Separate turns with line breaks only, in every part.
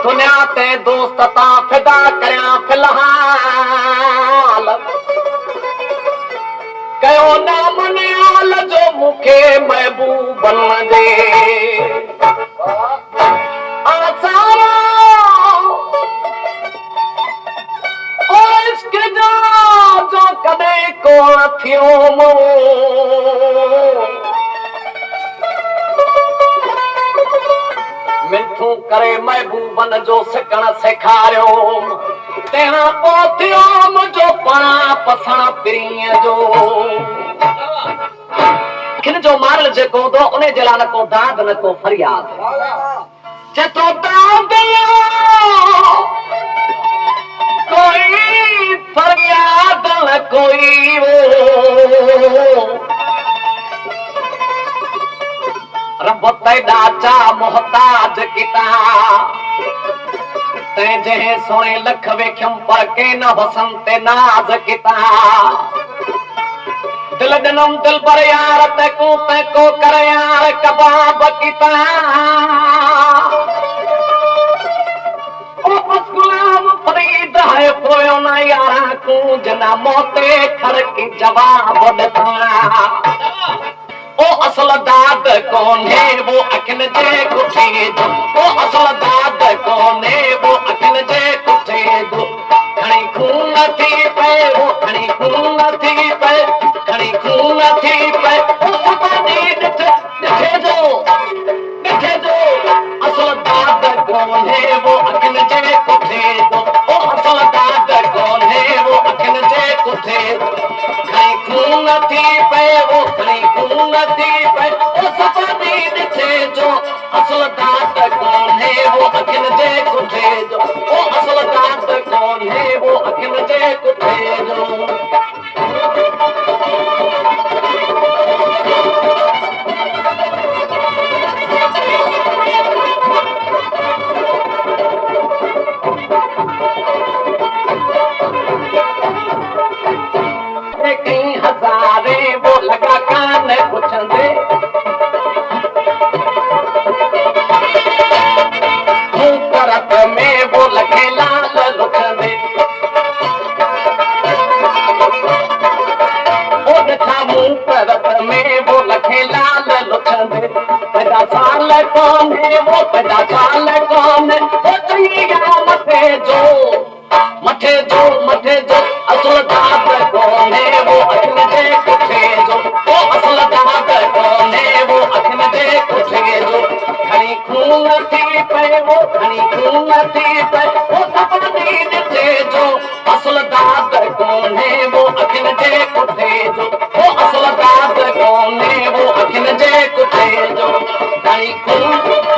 दुनिया ते दोस्त ता फिदा करियां फिलहाल कयो न मनियाल जो मूंखे महबूब बणजे इश्क जो कॾहिं कोन थियो मिठू करे महबूबन जो सिकण सेखारियो तंहिंखां पोइ थियो मुंहिंजो पाण पसण पिरीअ जो किन जो मारल जेको हूंदो उन जे लाइ न को दाद न को फरियाद जेतो दाद कोई फरियाद न कोई रब तैदा चा मोहताज किता तै जहे सोने लख वेख्यम पर के न हसन ते नाज किता दिल दिनम दिल पर यार ते को कर यार कबाब किता ओ बस गुलाम फरीद है पोयो ना यारा को जना मोते खर की जवाब देता ओ असल दाद कौन है वो अखिन जे कुठे दो ओ असल दाद कौन है वो अखिन जे कुठे दो खणी खून थी पे वो खणी खून थी पे खणी खून थी पे ओ सपाटी दिखे जो असल दाद कौन है वो अखिन जे कुठे दो ओ असल दाद कौन है वो अखिन जे कुठे दो खणी खून थी पे वो खणी खून थी पे ओ सपाटी दिखे जो असल दाद कौन है वो अखिन जे कुठे दो ओ असल दाद कौन है वो अखिन जे कुठे दो कहीं हजारे वो लगा कान पुछंदे तरफ में वो लखे लाल लुखंदे मुंह तरफ में वो लखे लाल लुखंदे पैदा साल कौन है वो पैदा साल कौन है वो चाहिए मथे जो असल दाद कौन है वो अखिन जे कुठे जो वो असल दाद कौन है वो अखिन जे कुठे जो खणी खून थी पे वो खणी खून थी पे वो सपनी दिखे जो असल दाद कौन है वो अखिन जे कुठे जो वो असल दाद कौन है वो अखिन जे कुठे जो खणी खून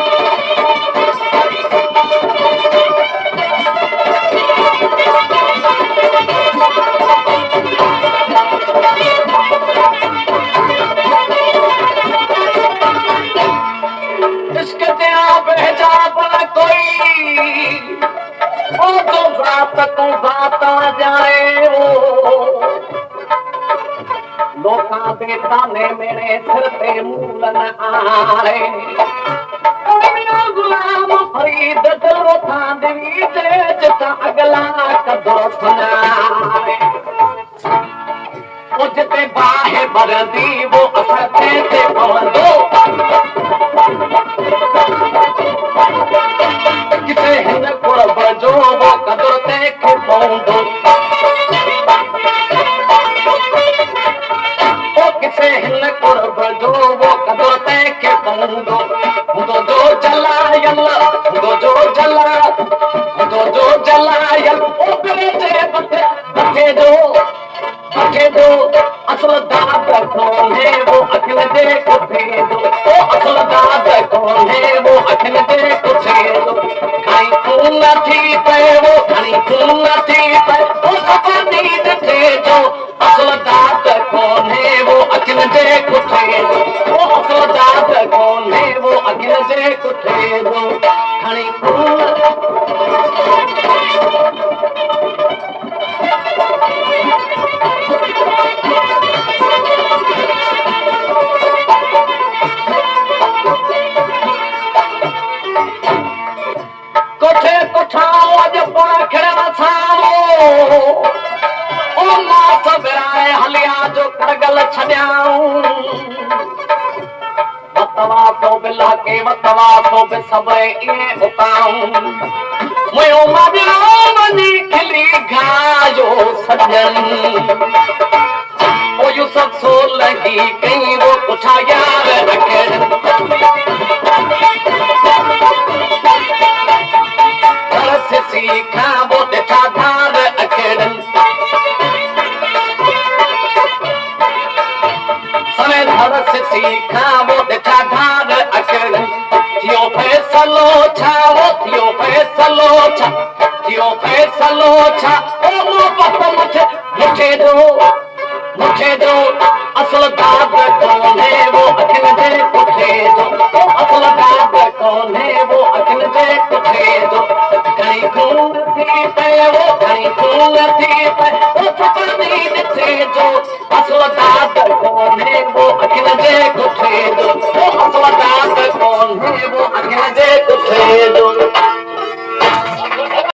लोकां दे ताने मेरे सिर ते मूल न आए गुलाम फरीद दिल थां देवी जे जिता अगला कदर सुनाए ओ जिते बाहे भरदी वो असर ते पवंदो किसे हिन कुर्ब जो वो कदर ते खे पवंदो किसे हिन कुर्ब जो वो कदर ते खे पवंदो जो जला आयल ओ करे जे बटे दो असल दाद कौन है वो अखिल दे कुठे दो ओ असल दाद कौन है वो अखिल दे कुठे दो खाई खून थी पे वो खाई खून थी पे ओ सपनी दे जो असल दाद कौन है वो अखिल दे कुठे दो ओ असल दाद कौन है वो अखिल दे कुठे दो खाई खून कोठे कोठाओ अज पाण खड़ा सामो ओ मां सबराए हलिया जो करगल छड्याऊं वतवा तो बिला के वतवा तो बि सब इए उताऊं मुयो मादियो वनी खिली घायो सजन ओ यू सब सो लगी कहीं वो कुछा यार रखन सीखा वो दिखा धार अखड़न समय धर से सीखा वो दिखा धार अखड़न थियो फैसलो छा वो थियो फैसलो छा ओ मोहब्बत मुझे दो असल दाद कौन है वो अखिल दे कुठे दो ओ असल दाद कौन है वो अखिल दे कुठे दो कहीं खून थी पे वो कहीं खून थी पे ओ सपनी दिखे जो असल दाद कौन है वो अखिल दे कुठे दो ओ असल दाद कौन है वो अखिल दे कुठे